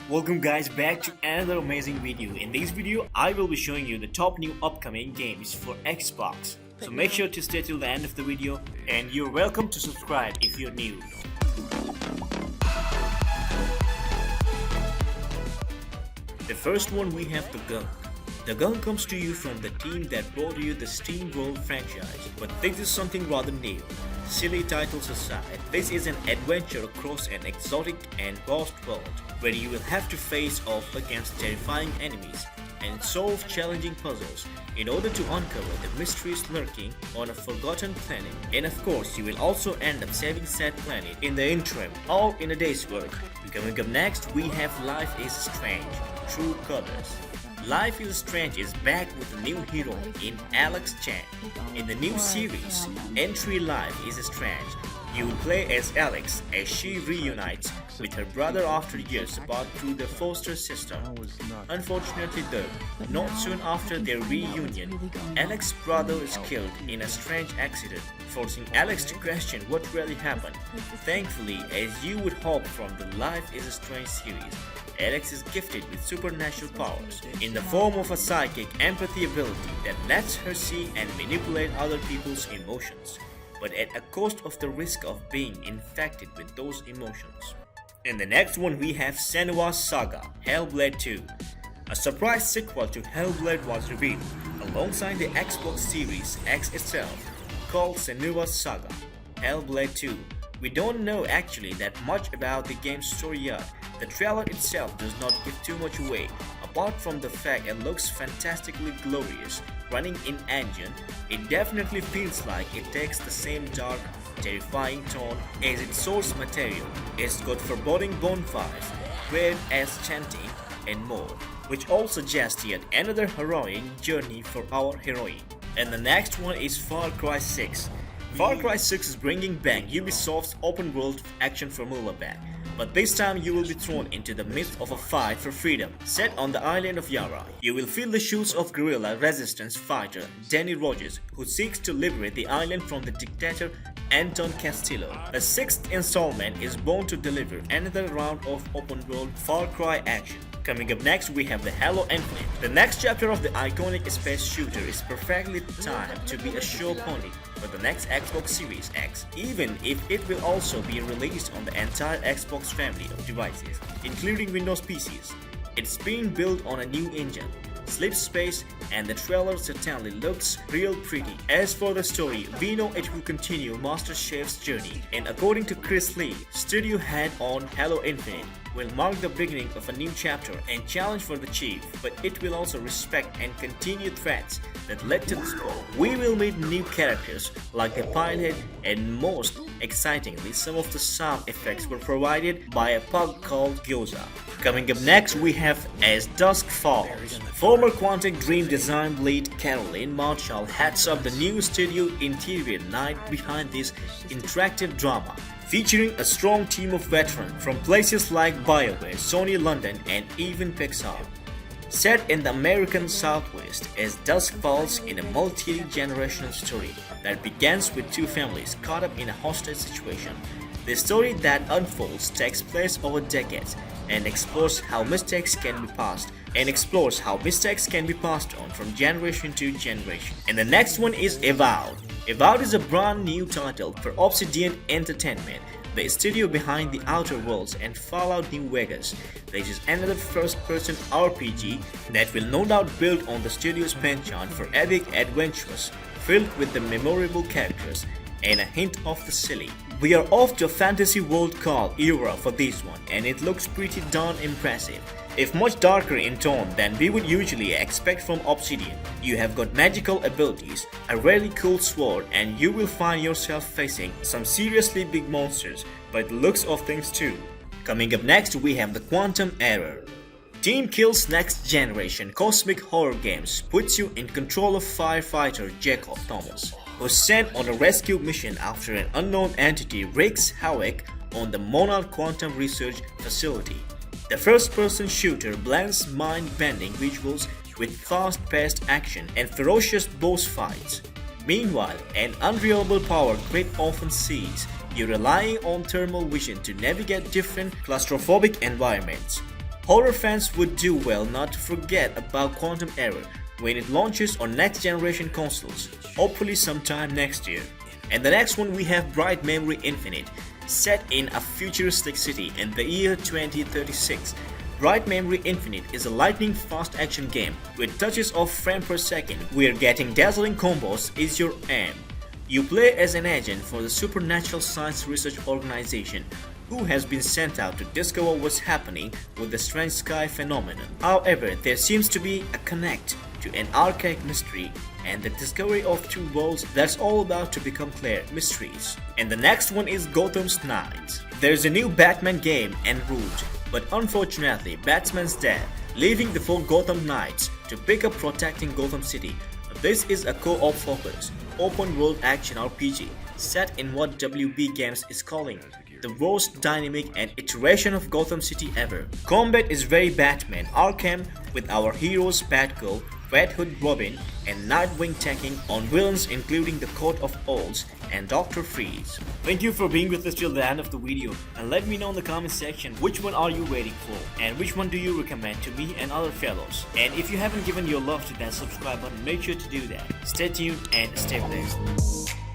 Welcome guys back to another amazing video. In this video, I will be showing you the top new upcoming games for Xbox. So make sure to stay till the end of the video and you're welcome to subscribe if you're new. The first one we have the Gunk. The Gunk comes to you from the team that brought you the Steam World franchise, but this is something rather new. Silly titles aside, this is an adventure across an exotic and vast world, where you will have to face off against terrifying enemies and solve challenging puzzles in order to uncover the mysteries lurking on a forgotten planet. And of course, you will also end up saving said planet in the interim, all in a day's work. Coming up next, we have Life is Strange, True Colors. Life is Strange is back with a new hero in Alex Chan. In the new series, Entry Life is Strange, you will play as Alex as she reunites with her brother after years apart through the foster system. Unfortunately though, not soon after their reunion, Alex's brother is killed in a strange accident, forcing Alex to question what really happened. Thankfully, as you would hope from the Life is Strange series, Alex is gifted with supernatural powers in the form of a psychic empathy ability that lets her see and manipulate other people's emotions, but at a cost of the risk of being infected with those emotions. In the next one we have Senua's Saga, Hellblade 2. A surprise sequel to Hellblade was revealed alongside the Xbox Series X itself, called Senua's Saga, Hellblade 2. We don't know actually that much about the game's story yet. The trailer itself does not give too much away, apart from the fact it looks fantastically glorious. Running in engine, it definitely feels like it takes the same dark, terrifying tone as its source material. It's got foreboding bonfires, weird as chanting, and more, which all suggest yet another harrowing journey for our heroine. And the next one is Far Cry 6. Far Cry 6 is bringing back Ubisoft's open-world action formula back, but this time you will be thrown into the midst of a fight for freedom set on the island of Yara. You will feel the shoes of guerrilla resistance fighter Danny Rogers, who seeks to liberate the island from the dictator Anton Castillo. A sixth installment is born to deliver another round of open-world Far Cry action. Coming up next, we have the Halo Infinite. The next chapter of the iconic space shooter is perfectly timed to be a show pony for the next Xbox Series X, even if it will also be released on the entire Xbox family of devices, including Windows PCs. It's being built on a new engine, Sleep Space, and the trailer certainly looks real pretty. As for the story, we know it will continue Master Chief's journey, and according to Chris Lee, studio head on Halo Infinite, will mark the beginning of a new chapter and challenge for the Chief, but it will also respect and continue threats that led to the score. We will meet new characters like the pilot, and most excitingly, some of the sound effects were provided by a pug called Gyoza. Coming up next, we have as Dusk Falls. Former Quantic Dream design lead Caroline Marshall heads up the new studio interior night behind this interactive drama, featuring a strong team of veterans from places like BioWare, Sony London, and even Pixar. Set in the American Southwest as Dusk Falls in a multi-generational story that begins with two families caught up in a hostage situation. The story that unfolds takes place over decades and explores how mistakes can be passed on from generation to generation. And the next one is Avowed. Avowed is a brand new title for Obsidian Entertainment, the studio behind The Outer Worlds and Fallout New Vegas. This is another first-person RPG that will no doubt build on the studio's penchant for epic adventures filled with the memorable characters and a hint of the silly. We are off to a fantasy world called Era for this one, and it looks pretty darn impressive. If much darker in tone than we would usually expect from Obsidian. You have got magical abilities, a really cool sword, and you will find yourself facing some seriously big monsters by the looks of things too. Coming up next, we have the Quantum Error. Team Kill's next generation cosmic horror games puts you in control of firefighter Jacob Thomas, who's sent on a rescue mission after an unknown entity wreaks havoc on the Monarch Quantum Research Facility. The first-person shooter blends mind-bending visuals with fast-paced action and ferocious boss fights. Meanwhile, an unreliable power grid often sees you relying on thermal vision to navigate different claustrophobic environments. Horror fans would do well not to forget about Quantum Error when it launches on next generation consoles, hopefully sometime next year. And the next one we have Bright Memory Infinite, set in a futuristic city in the year 2036. Bright Memory Infinite is a lightning-fast action game with touches of frame per second where getting dazzling combos is your aim. You play as an agent for the Supernatural Science Research Organization who has been sent out to discover what's happening with the strange sky phenomenon. However, there seems to be a connect to an archaic mystery and the discovery of two worlds that's all about to become clear mysteries. And the next one is Gotham Knights. There's a new Batman game en route, but unfortunately Batman's dead, leaving the four Gotham Knights to pick up protecting Gotham City. This is a co-op focused, open world action RPG set in what WB Games is calling the most dynamic and iteration of Gotham City ever. Combat is very Batman Arkham with our heroes Batgirl, Red Hood Robin and Nightwing taking on villains including the Court of Owls and Dr. Freeze. Thank you for being with us till the end of the video, and let me know in the comment section which one are you waiting for and which one do you recommend to me and other fellows. And if you haven't given your love to that subscribe button, make sure to do that. Stay tuned and stay blessed.